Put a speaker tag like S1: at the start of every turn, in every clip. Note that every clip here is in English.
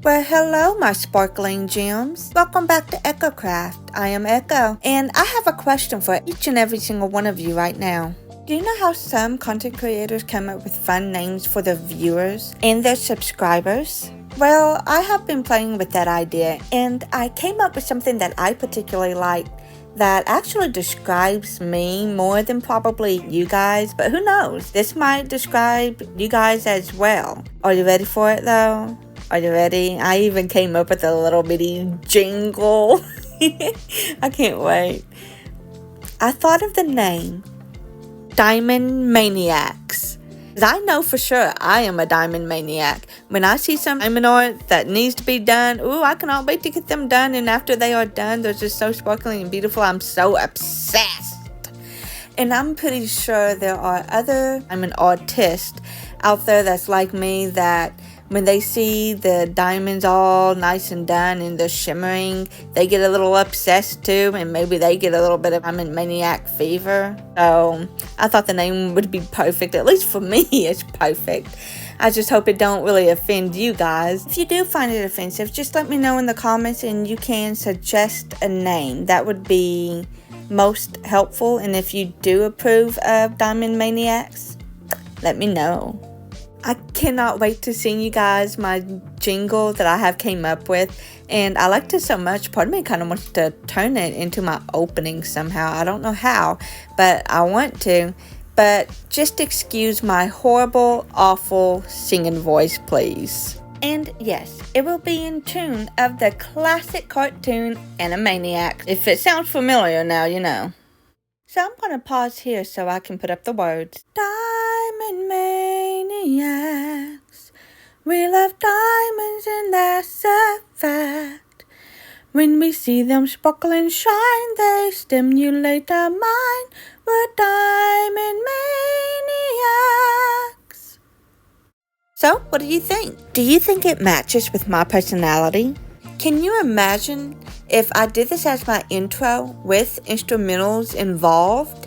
S1: Well, hello, my sparkling gems. Welcome back to EchoCraft. I am Echo, and I have a question for each and every single one of you right now. Do you know how some content creators come up with fun names for their viewers and their subscribers? Well, I have been playing with that idea, and I came up with something that I particularly like that actually describes me more than probably you guys, but who knows? This might describe you guys as well. Are you ready for it though? Are you ready? I even came up with a little bitty jingle. I can't wait. I thought of the name Diamond Maniacs. I know for sure I am a diamond maniac. When I see some diamond art that needs to be done, I cannot wait to get them done. And after they are done, they're just so sparkling and beautiful. I'm so obsessed. And I'm pretty sure there are other diamond artists out there that's like me, that when they see the diamonds all nice and done and they're shimmering, they get a little obsessed too, and maybe they get a little bit of diamond maniac fever. So I thought the name would be perfect. At least for me, it's perfect. I just hope it don't really offend you guys. If you do find it offensive, just let me know in the comments and you can suggest a name. That would be most helpful. And if you do approve of Diamond Maniacs, let me know. I cannot wait to sing you guys my jingle that I have came up with, and I liked it so much, part of me kind of wants to turn it into my opening somehow. I don't know how, but I want to. But just excuse my horrible, awful singing voice, please. And yes, it will be in tune of the classic cartoon Animaniacs. If it sounds familiar now, you know. So I'm going to pause here so I can put up the words. Diamond maniacs, we love diamonds and that's a fact. When we see them sparkle and shine, they stimulate our mind. We're diamond maniacs. So, what do you think? Do you think it matches with my personality? Can you imagine if I did this as my intro with instrumentals involved?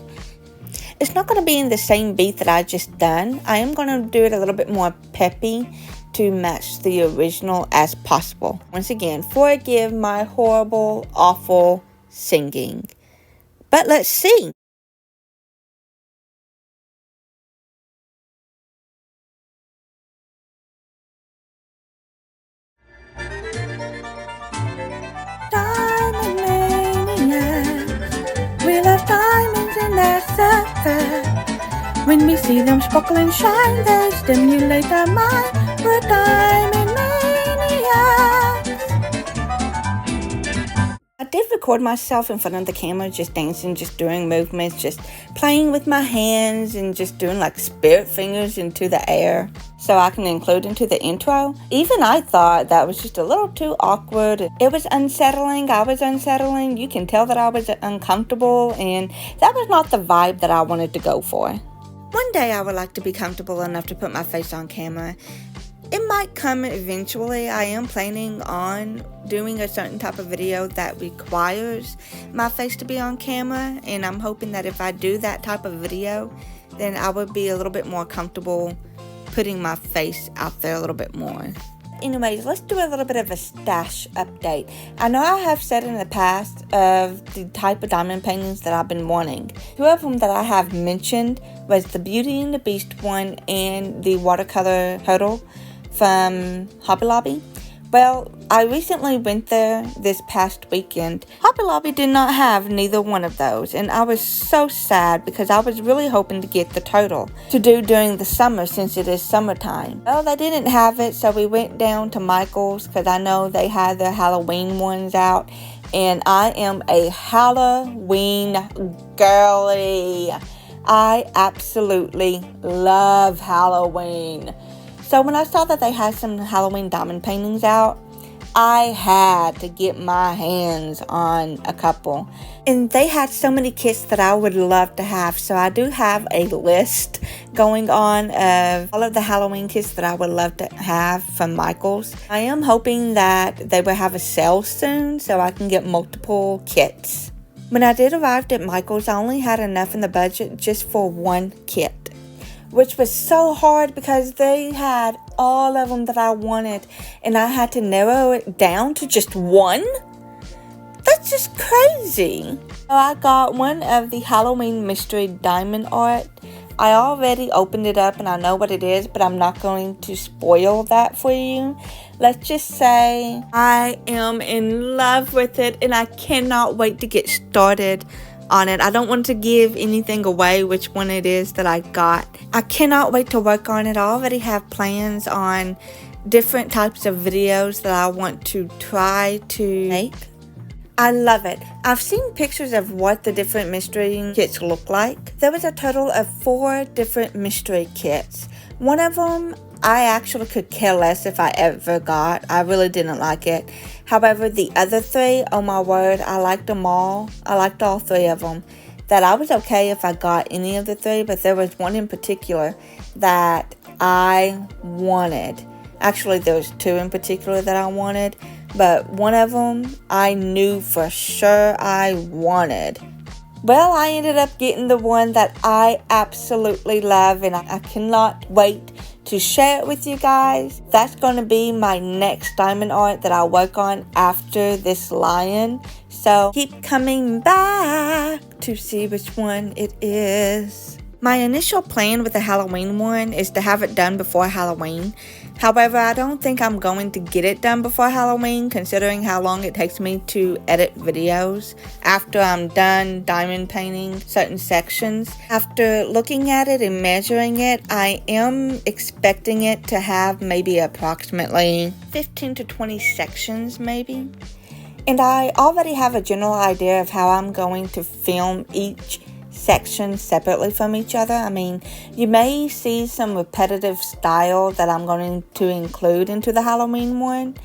S1: It's not going to be in the same beat that I just done. I am going to do it a little bit more peppy to match the original as possible. Once again, forgive my horrible, awful singing. But let's see. Diamond maniacs, we love diamonds and that's a fact. When we see them sparkle and shine, they stimulate our mind. We're diamond maniacs. I did record myself in front of the camera, just dancing, just doing movements, just playing with my hands and just doing like spirit fingers into the air so I can include into the intro. Even I thought that was just a little too awkward. It was unsettling. I was unsettling. You can tell that I was uncomfortable, and that was not the vibe that I wanted to go for. One day I would like to be comfortable enough to put my face on camera. It might come eventually. I am planning on doing a certain type of video that requires my face to be on camera, and I'm hoping that if I do that type of video, then I would be a little bit more comfortable putting my face out there a little bit more. Anyways, let's do a little bit of a stash update. I know I have said in the past of the type of diamond paintings that I've been wanting. Two of them that I have mentioned was the Beauty and the Beast one and the watercolor turtle from Hobby Lobby. Well, I recently went there this past weekend. Hobby Lobby did not have neither one of those, and I was so sad because I was really hoping to get the turtle to do during the summer since it is summertime. Well, they didn't have it, so we went down to Michael's because I know they had their Halloween ones out, and I am a Halloween girly. I absolutely love Halloween. So when I saw that they had some Halloween diamond paintings out, I had to get my hands on a couple. And they had so many kits that I would love to have. So I do have a list going on of all of the Halloween kits that I would love to have from Michael's. I am hoping that they will have a sale soon so I can get multiple kits. When I did arrive at Michael's, I only had enough in the budget just for one kit, which was so hard because they had all of them that I wanted, and I had to narrow it down to just one? That's just crazy. So I got one of the Halloween mystery diamond art. I already opened it up and I know what it is, but I'm not going to spoil that for you. Let's just say I am in love with it and I cannot wait to get started on it. I don't want to give anything away which one it is that I got. I cannot wait to work on it. I already have plans on different types of videos that I want to try to make. I love it. I've seen pictures of what the different mystery kits look like. There was a total of 4 different mystery kits. One of them I actually could care less if I ever got. I really didn't like it. However, the other 3, oh my word, I liked them all. I liked all 3 of them. That I was okay if I got any of the 3, but there was one in particular that I wanted. Actually, there was 2 in particular that I wanted. But one of them, I knew for sure I wanted. Well, I ended up getting the one that I absolutely love, and I cannot wait to share it with you guys. That's going to be my next diamond art that I'll work on after this lion. So keep coming back to see which one it is. My initial plan with the Halloween one is to have it done before Halloween. However, I don't think I'm going to get it done before Halloween, considering how long it takes me to edit videos after I'm done diamond painting certain sections. After looking at it and measuring it, I am expecting it to have maybe approximately 15 to 20 sections maybe. And I already have a general idea of how I'm going to film each sections separately from each other. I mean, you may see some repetitive style that I'm going to include into the Halloween one,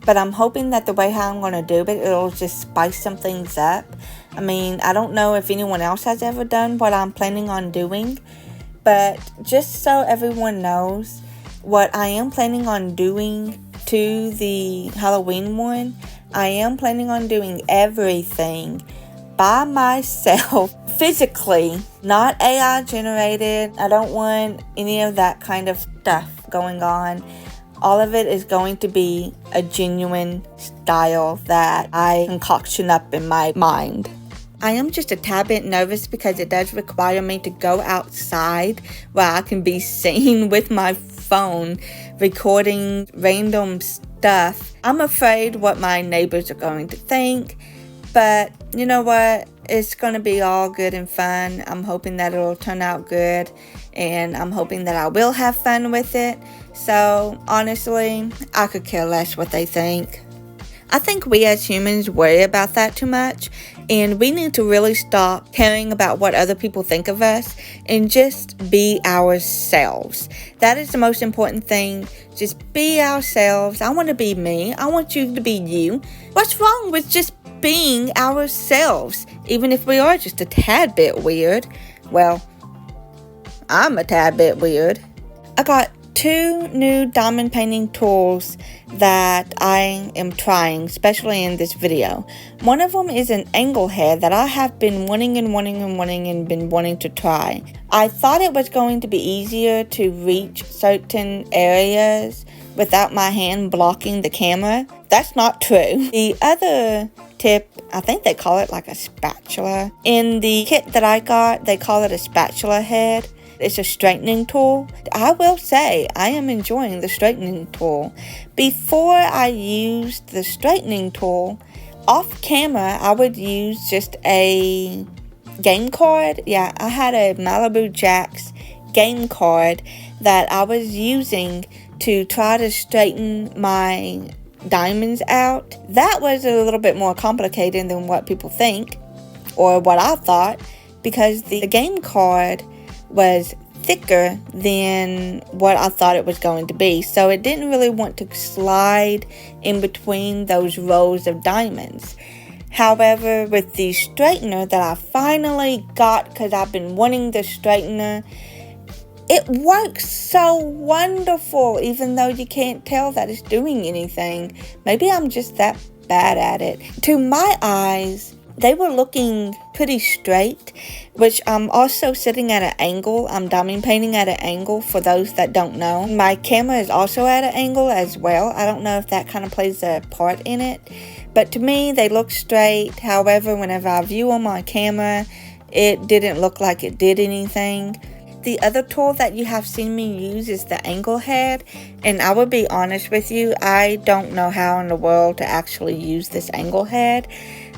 S1: but I'm hoping that the way how I'm going to do it, it'll just spice some things up. I mean, I don't know if anyone else has ever done what I'm planning on doing, but just so everyone knows, what I am planning on doing to the Halloween one, I am planning on doing everything by myself, physically, not AI generated. I don't want any of that kind of stuff going on. All of it is going to be a genuine style that I concoction up in my mind. I am just a tad bit nervous because it does require me to go outside where I can be seen with my phone recording random stuff. I'm afraid what my neighbors are going to think. But you know what? It's going to be all good and fun. I'm hoping that it'll turn out good. And I'm hoping that I will have fun with it. So, honestly, I could care less what they think. I think we as humans worry about that too much. And we need to really stop caring about what other people think of us. And just be ourselves. That is the most important thing. Just be ourselves. I want to be me. I want you to be you. What's wrong with just being ourselves, even if we are just a tad bit weird? Well, I'm a tad bit weird. I got 2 new diamond painting tools that I am trying, especially in this video. One of them is an angle head that I have been wanting to try. I thought it was going to be easier to reach certain areas without my hand blocking the camera. That's not true. The other tip, I think they call it like a spatula. In the kit that I got, they call it a spatula head. It's a straightening tool. I will say I am enjoying the straightening tool. Before I used the straightening tool, off camera I would use just a game card. Yeah, I had a Malibu Jacks game card that I was using to try to straighten my diamonds out. That was a little bit more complicated than what people think, or what I thought, because the game card was thicker than what I thought it was going to be, so it didn't really want to slide in between those rows of diamonds. However, with the straightener that I finally got, because I've been wanting the straightener, it works so wonderful, even though you can't tell that it's doing anything. Maybe I'm just that bad at it. To my eyes, they were looking pretty straight, which I'm also sitting at an angle. I'm diamond painting at an angle, for those that don't know. My camera is also at an angle as well. I don't know if that kind of plays a part in it, but to me, they look straight. However, whenever I view them on camera, it didn't look like it did anything. The other tool that you have seen me use is the angle head, and I will be honest with you, I don't know how in the world to actually use this angle head.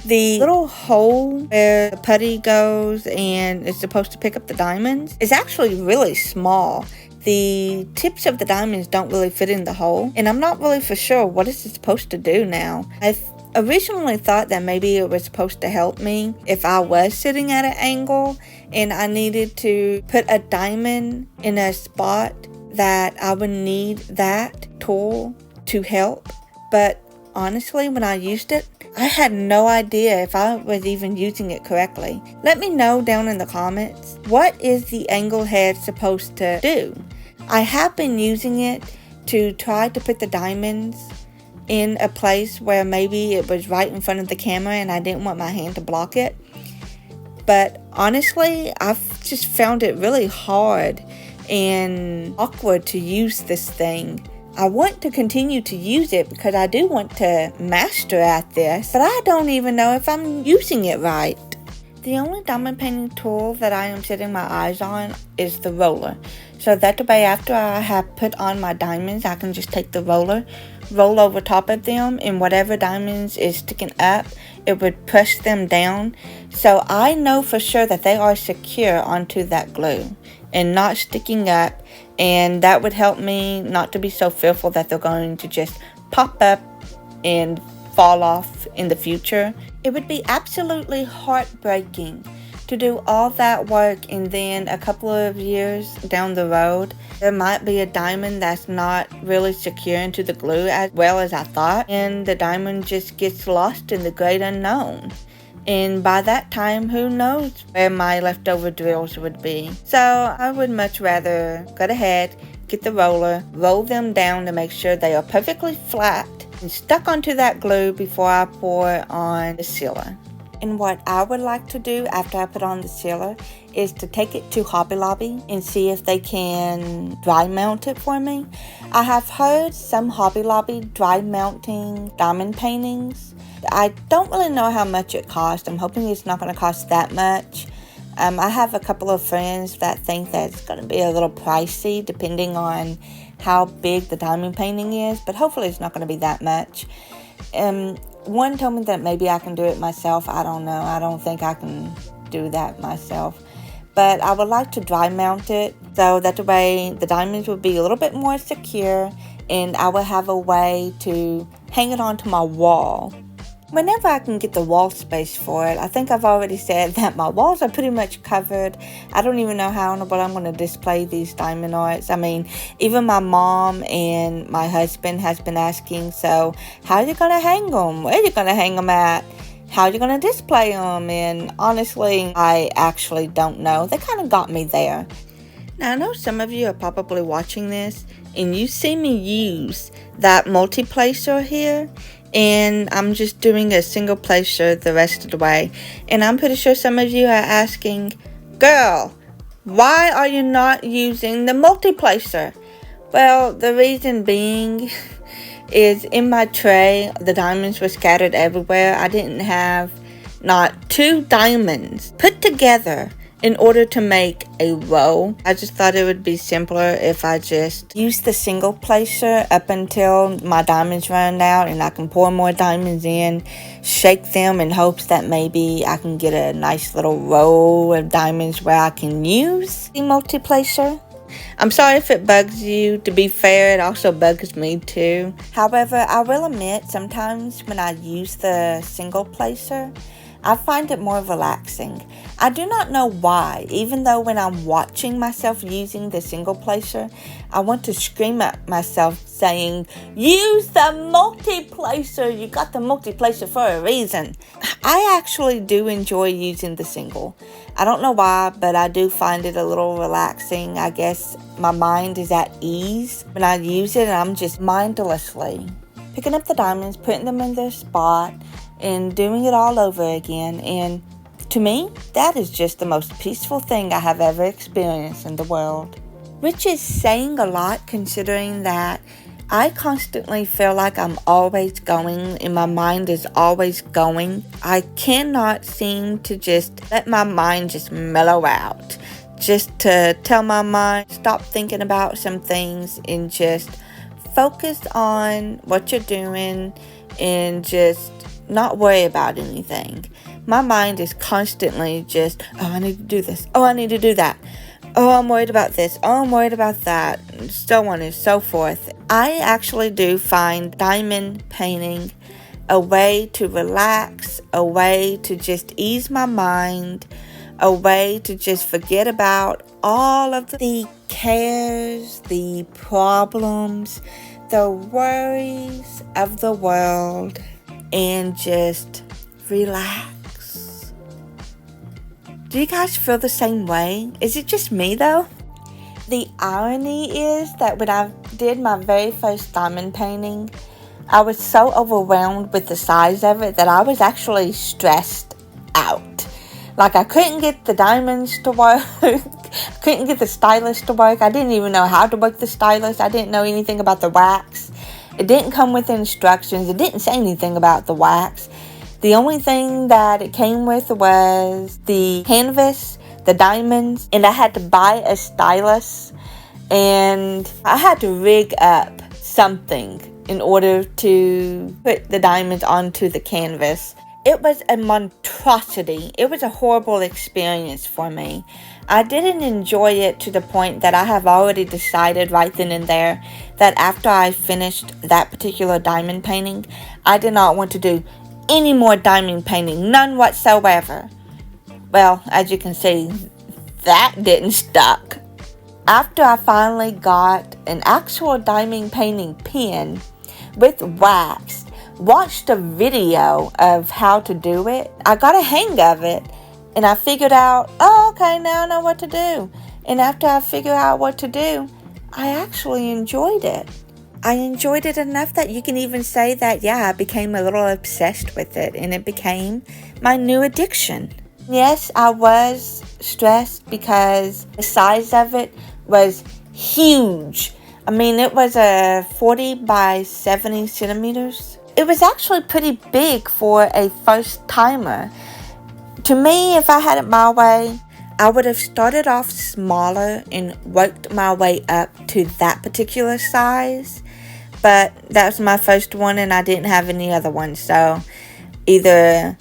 S1: The little hole where the putty goes and it's supposed to pick up the diamonds is actually really small. The tips of the diamonds don't really fit in the hole, and I'm not really for sure what it's supposed to do now. I originally thought that maybe it was supposed to help me if I was sitting at an angle and I needed to put a diamond in a spot that I would need that tool to help. But honestly, when I used it, I had no idea if I was even using it correctly. Let me know down in the comments, what is the angle head supposed to do? I have been using it to try to put the diamonds in a place where maybe it was right in front of the camera and I didn't want my hand to block it. But honestly, I've just found it really hard and awkward to use this thing. I want to continue to use it because I do want to master at this, but I don't even know if I'm using it right. The only diamond painting tool that I am setting my eyes on is the roller. So that way, after I have put on my diamonds, I can just take the roller, roll over top of them, and whatever diamonds is sticking up, it would push them down. So I know for sure that they are secure onto that glue and not sticking up, and that would help me not to be so fearful that they're going to just pop up and fall off in the future. It would be absolutely heartbreaking to do all that work and then a couple of years down the road, there might be a diamond that's not really secure into the glue as well as I thought, and the diamond just gets lost in the great unknown. And by that time, who knows where my leftover drills would be. So I would much rather go ahead, get the roller, roll them down to make sure they are perfectly flat and stuck onto that glue before I pour on the sealer. And what I would like to do after I put on the sealer is to take it to Hobby Lobby and see if they can dry mount it for me. I have heard some Hobby Lobby dry mounting diamond paintings. I don't really know how much it costs. I'm hoping it's not going to cost that much. I have a couple of friends that think that it's going to be a little pricey depending on how big the diamond painting is, but hopefully it's not going to be that much. One told me that maybe I can do it myself. I don't know. I don't think I can do that myself. But I would like to dry mount it so that the way the diamonds would be a little bit more secure and I will have a way to hang it onto my wall. Whenever I can get the wall space for it. I think I've already said that my walls are pretty much covered. I don't even know how in the world I'm going to display these diamond arts. I mean, even my mom and my husband has been asking, so how are you going to hang them? Where are you going to hang them at? How are you going to display them? And honestly, I actually don't know. They kind of got me there. Now, I know some of you are probably watching this and you see me use that multi-placer here. And I'm just doing a single placer the rest of the way. And I'm pretty sure some of you are asking, girl, why are you not using the multi-placer? Well, the reason being is in my tray, the diamonds were scattered everywhere. I didn't have not 2 diamonds put together in order to make a row. I just thought it would be simpler if I just used the single placer up until my diamonds run out and I can pour more diamonds in, shake them in hopes that maybe I can get a nice little row of diamonds where I can use the multi-placer. I'm sorry if it bugs you. To be fair, it also bugs me too. However, I will admit sometimes when I use the single placer, I find it more relaxing. I do not know why, even though when I'm watching myself using the single placer, I want to scream at myself saying, use the multi-placer, you got the multi-placer for a reason. I actually do enjoy using the single. I don't know why, but I do find it a little relaxing. I guess my mind is at ease when I use it and I'm just mindlessly picking up the diamonds, putting them in their spot, and doing it all over again. And to me, that is just the most peaceful thing I have ever experienced in the world. Which is saying a lot, considering that I constantly feel like I'm always going and my mind is always going. I cannot seem to just let my mind just mellow out. Just to tell my mind, stop thinking about some things and just focus on what you're doing and just not worry about anything. My mind is constantly just, oh, I need to do this. Oh, I need to do that. Oh, I'm worried about this. Oh, I'm worried about that. And so on and so forth. I actually do find diamond painting a way to relax, a way to just ease my mind, a way to just forget about all of the cares, the problems, the worries of the world, and just relax. Do you guys feel the same way? Is it just me though? The irony is that when I did my very first diamond painting, I was so overwhelmed with the size of it that I was actually stressed out. Like I couldn't get the diamonds to work, couldn't get the stylus to work. I didn't even know how to work the stylus. I didn't know anything about the wax. It didn't come with instructions. It didn't say anything about the wax. The only thing that it came with was the canvas, the diamonds, and I had to buy a stylus, and I had to rig up something in order to put the diamonds onto the canvas. It was a monstrosity. It was a horrible experience for me. I didn't enjoy it to the point that I have already decided right then and there that after I finished that particular diamond painting, I did not want to do any more diamond painting, none whatsoever. Well, as you can see, that didn't stuck. After I finally got an actual diamond painting pen with wax, watched a video of how to do it, I got a hang of it, and I figured out, oh, okay, now I know what to do. And after I figured out what to do, I actually enjoyed it. I enjoyed it enough that you can even say that, yeah, I became a little obsessed with it, and it became my new addiction. Yes, I was stressed because the size of it was huge. I mean, it was a 40 by 70 centimeters. It was actually pretty big for a first timer. To me, if I had it my way, I would have started off smaller and worked my way up to that particular size. But that was my first one and I didn't have any other ones. So either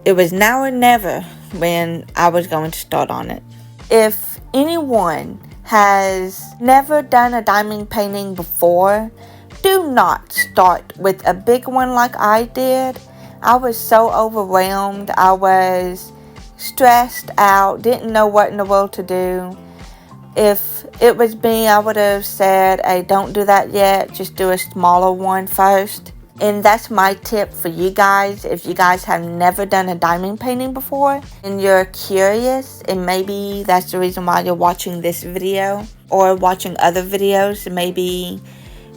S1: it was now or never when I was going to start on it. If anyone has never done a diamond painting before, do not start with a big one like I did. I was so overwhelmed. I was stressed out, didn't know what in the world to do. If it was me, I would have said, hey, don't do that yet. Just do a smaller one first. And that's my tip for you guys. If you guys have never done a diamond painting before and you're curious, and maybe that's the reason why you're watching this video or watching other videos, maybe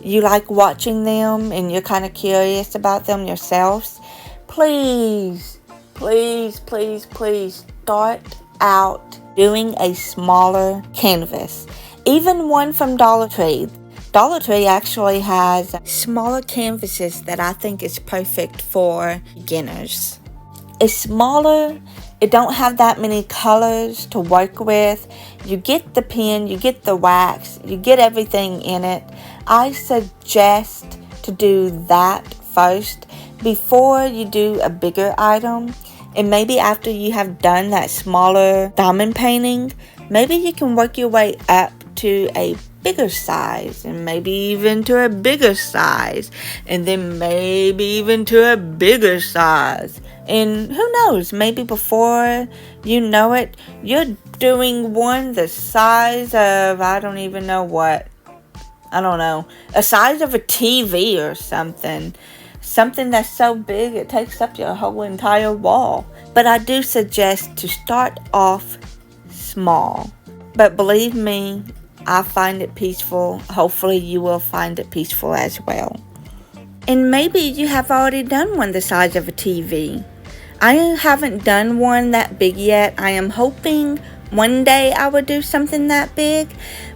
S1: you like watching them and you're kind of curious about them yourselves, please, please, please, please start out doing a smaller canvas. Even one from Dollar Tree. Dollar Tree actually has smaller canvases that I think is perfect for beginners. It's smaller, it don't have that many colors to work with. You get the pen, you get the wax, you get everything in it. I suggest to do that first before you do a bigger item. And maybe after you have done that smaller diamond painting, maybe you can work your way up to a bigger size, and maybe even to a bigger size, and then maybe even to a bigger size. And who knows, maybe before you know it, you're doing one the size of, I don't even know what. I don't know. A size of a TV or something. Something that's so big it takes up your whole entire wall. But I do suggest to start off small. But believe me, I find it peaceful. Hopefully you will find it peaceful as well. And maybe you have already done one the size of a TV. I haven't done one that big yet. I am hoping one day I would do something that big,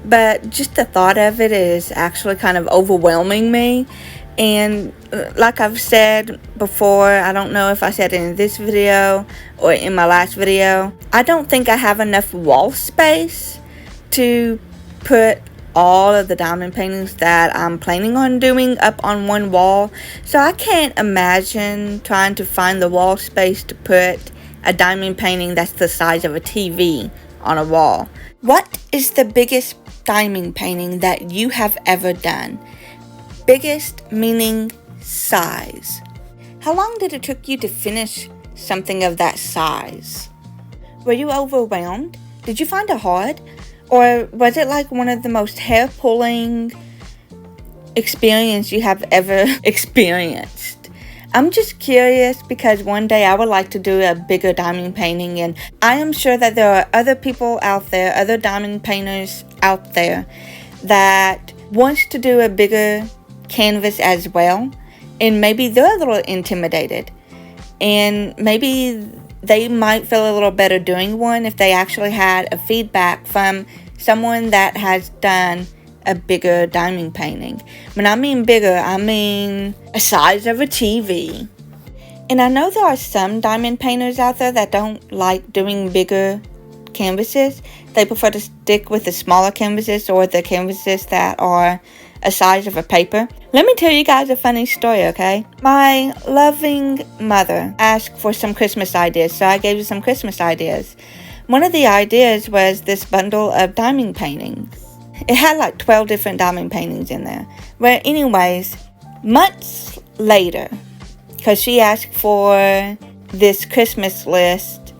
S1: but just the thought of it is actually kind of overwhelming me. And like I've said before, I don't know if I said it in this video or in my last video, I don't think I have enough wall space to put all of the diamond paintings that I'm planning on doing up on one wall. So I can't imagine trying to find the wall space to put a diamond painting that's the size of a TV on a wall. What is the biggest diamond painting that you have ever done? Biggest meaning size. How long did it take you to finish something of that size? Were you overwhelmed? Did you find it hard? Or was it like one of the most hair-pulling experience you have ever experienced? I'm just curious because one day I would like to do a bigger diamond painting, and I am sure that there are other people out there, other diamond painters out there that wants to do a bigger canvas as well, and maybe they're a little intimidated, and maybe they might feel a little better doing one if they actually had a feedback from someone that has done a bigger diamond painting. When I mean bigger, I mean a size of a TV. And I know there are some diamond painters out there that don't like doing bigger canvases. They prefer to stick with the smaller canvases or the canvases that are a size of a paper. Let me tell you guys a funny story, okay? My loving mother asked for some Christmas ideas, so I gave you some Christmas ideas. One of the ideas was this bundle of diamond paintings. It had like 12 different diamond paintings in there. Well, anyways, months later, because she asked for this Christmas list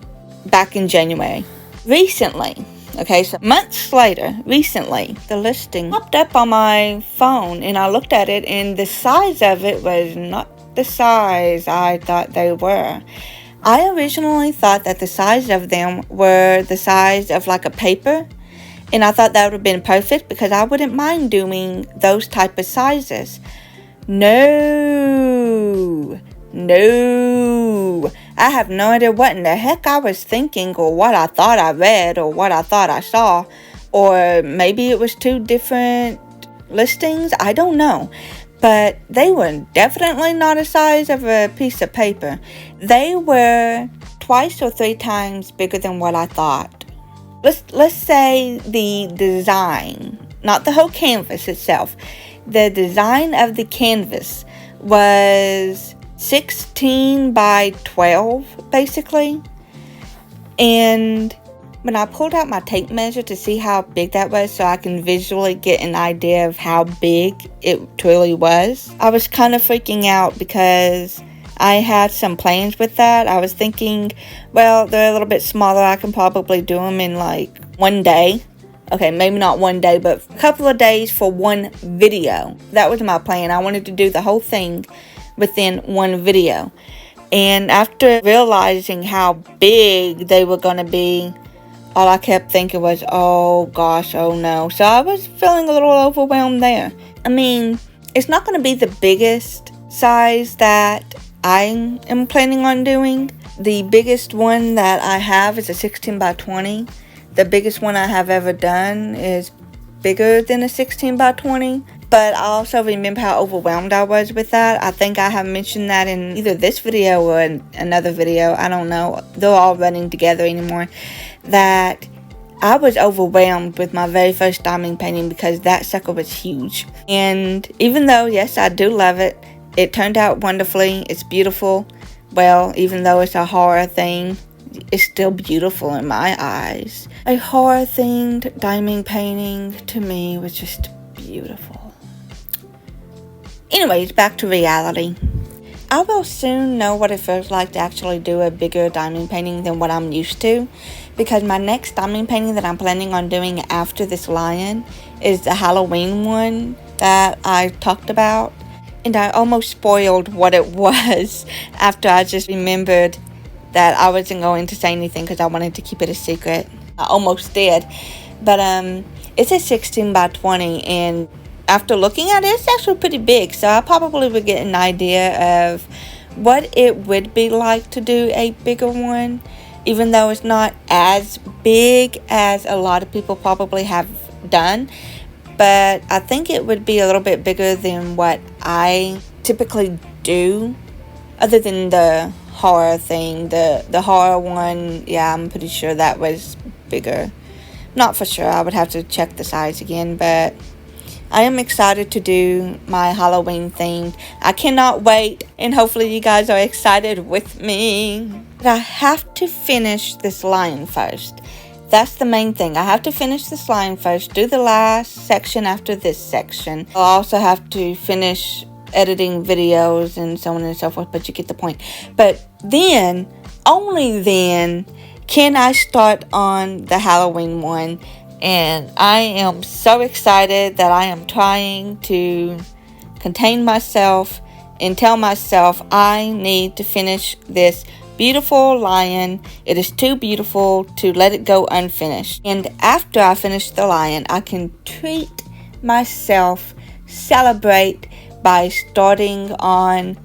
S1: back in January. Recently, okay, so months later, recently, the listing popped up on my phone, and I looked at it, and the size of it was not the size I thought they were. I originally thought that the size of them were the size of like a paper, and I thought that would have been perfect because I wouldn't mind doing those type of sizes. No. I have no idea what in the heck I was thinking, or what I thought I read, or what I thought I saw, or maybe it was two different listings. I don't know. But they were definitely not a size of a piece of paper. They were twice or three times bigger than what I thought. Let's say the design, not the whole canvas itself. The design of the canvas was 16 by 12, basically. And when I pulled out my tape measure to see how big that was so I can visually get an idea of how big it truly was, I was kind of freaking out because I had some plans with that. I was thinking, well, they're a little bit smaller. I can probably do them in like one day. Okay, maybe not one day, but a couple of days for one video. That was my plan. I wanted to do the whole thing within one video. And after realizing how big they were going to be, all I kept thinking was, oh gosh, oh no. So I was feeling a little overwhelmed there. I mean, it's not going to be the biggest size that I am planning on doing. The biggest one that I have is a 16 by 20. The biggest one I have ever done is bigger than a 16 by 20. But I also remember how overwhelmed I was with that. I think I have mentioned that in either this video or another video. I don't know. They're all running together anymore. That I was overwhelmed with my very first diamond painting because that sucker was huge. And even though, yes, I do love it, it turned out wonderfully. It's beautiful. Well, even though it's a horror thing, it's still beautiful in my eyes. A horror-themed diamond painting to me was just beautiful. Anyways, back to reality. I will soon know what it feels like to actually do a bigger diamond painting than what I'm used to, because my next diamond painting that I'm planning on doing after this lion is the Halloween one that I talked about. And I almost spoiled what it was after I just remembered that I wasn't going to say anything because I wanted to keep it a secret. I almost did. But it's a 16 by 20, and after looking at it, it's actually pretty big. So I probably would get an idea of what it would be like to do a bigger one, even though it's not as big as a lot of people probably have done. But I think it would be a little bit bigger than what I typically do, other than the horror thing. The horror one, yeah, I'm pretty sure that was bigger. Not for sure, I would have to check the size again, but I am excited to do my Halloween themed. I cannot wait, and hopefully you guys are excited with me. But I have to finish this lion first. That's the main thing. I have to finish this lion first, do the last section after this section. I'll also have to finish editing videos and so on and so forth, but you get the point. But then, only then, can I start on the Halloween one. And I am so excited that I am trying to contain myself and tell myself I need to finish this beautiful lion. It is too beautiful to let it go unfinished. And after I finish the lion, I can treat myself, celebrate by starting on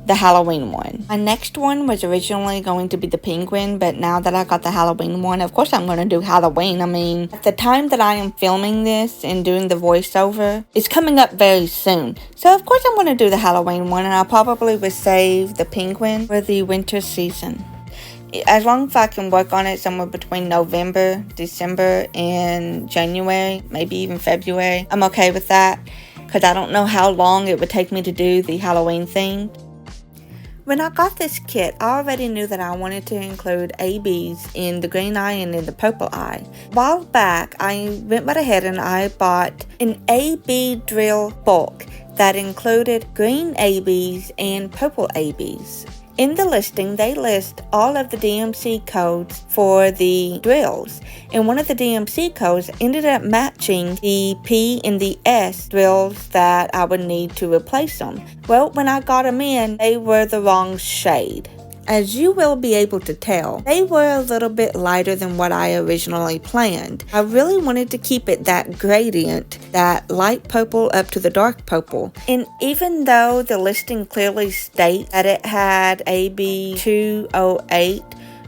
S1: the Halloween one. My next one was originally going to be the penguin, but now that I got the Halloween one, of course I'm going to do Halloween. I mean, at the time that I am filming this and doing the voiceover, it's coming up very soon. So of course I'm going to do the Halloween one, and I probably would save the penguin for the winter season. As long as I can work on it somewhere between November, December, and January, maybe even February, I'm okay with that, because I don't know how long it would take me to do the Halloween thing. When I got this kit, I already knew that I wanted to include ABs in the green eye and in the purple eye. A while back, I went right ahead and I bought an AB drill bulk that included green ABs and purple ABs. In the listing, they list all of the DMC codes for the drills, and one of the DMC codes ended up matching the P and the S drills that I would need to replace them. Well, when I got them in, they were the wrong shade. As you will be able to tell, they were a little bit lighter than what I originally planned. I really wanted to keep it that gradient, that light purple up to the dark purple. And even though the listing clearly states that it had AB 208,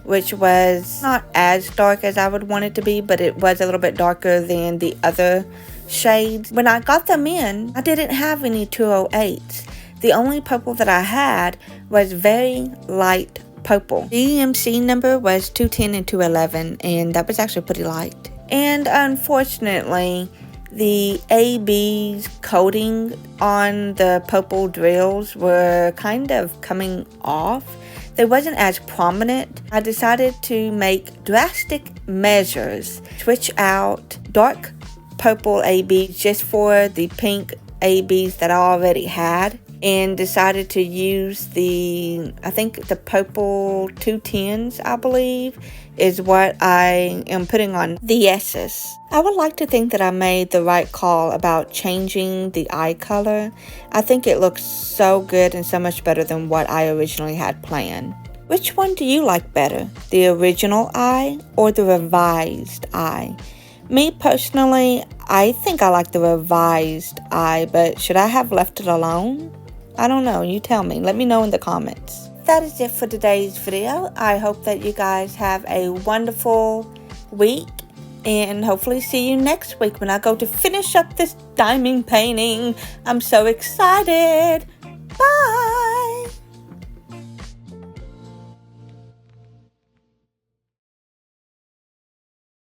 S1: which was not as dark as I would want it to be, but it was a little bit darker than the other shades. When I got them in, I didn't have any 208s. The only purple that I had was very light purple. The DMC number was 210 and 211, and that was actually pretty light. And unfortunately, the AB's coating on the purple drills were kind of coming off. They wasn't as prominent. I decided to make drastic measures, switch out dark purple ABs just for the pink ABs that I already had, and decided to use I think the purple 210s, I believe, is what I am putting on the S's. I would like to think that I made the right call about changing the eye color. I think it looks so good and so much better than what I originally had planned. Which one do you like better, the original eye or the revised eye? Me personally, I think I like the revised eye, but should I have left it alone? I don't know, you tell me. Let me know in the comments. That is it for today's video. I hope that you guys have a wonderful week, and hopefully see you next week when I go to finish up this diamond painting. I'm so excited. Bye!